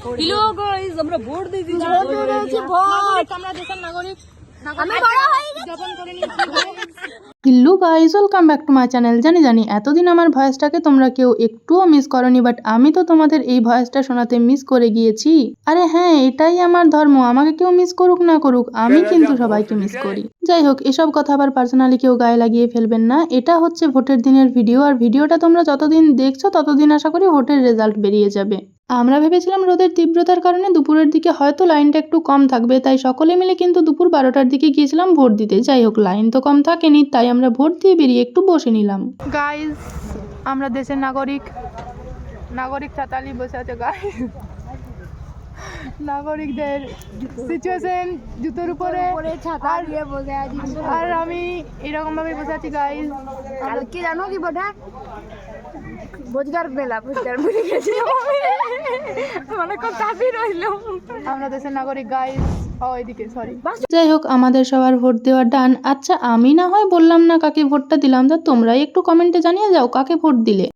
Hello guys, আমরা vote দিয়ে দিয়েছি। আমরা দেশের নাগরিক। আমি বড় হয়ে গেছি। যাপন করে নিয়েছি। Hello guys, welcome back to my channel. জানি এতদিন আমার ভয়েসটাকে তোমরা কেউ একটুও মিস করনি, বাট আমি তো তোমাদের এই ভয়েসটা শোনাতে মিস করে গিয়েছি। আরে হ্যাঁ, এটাই আমার ধর্ম, আমাকে কেউ মিস করুক না করুক, আমি কিন্তু সবাইকে মিস করি। যাই হোক, এসব কথা আবার পার্সোনালি কেউ গায়ে লাগিয়ে ফেলবেন না। এটা হচ্ছে ভোটের দিনের ভিডিও, আর ভিডিওটা তোমরা যতদিন দেখছো ততদিন আশা করি ভোটের রেজাল্ট বেরিয়ে যাবে। আমরা ভেবেছিলাম রোদের তীব্রতার কারণে দুপুরের দিকে হয়তো লাইনটা একটু কম থাকবে, তাই সকলে মিলে কিন্তু দুপুর 12টার দিকে গিয়েছিলাম ভোট দিতে। যাই হোক, লাইন তো কম থাকেনি, তাই আমরা ভোট দিয়ে বেরিয়ে একটু বসে নিলাম। গাইস, আমরা দেশের নাগরিক ছাতালি বসে আছে। গাইস, নাগরিকদের সিচুয়েশন জুতোর উপরে ছাতা দিয়ে বসে আছি, আর আমি এরকম ভাবে বসে আছি। গাইস, কালকে জানো কি বটে? ভোজগার মেলা, ভোজগার ভুলে গেছি। মানে কোন চাবি রইলো। আমরা দেশের নাগরিক গাইস। এদিকে সরি। যাই হোক, আমাদের সবার ভোট দেওয়া ডান। আচ্ছা, আমি না হয় বললাম না কাকে ভোটটা দিলাম, তা তোমরাই একটু কমেন্টে জানিয়ে যাও কাকে ভোট দিলে।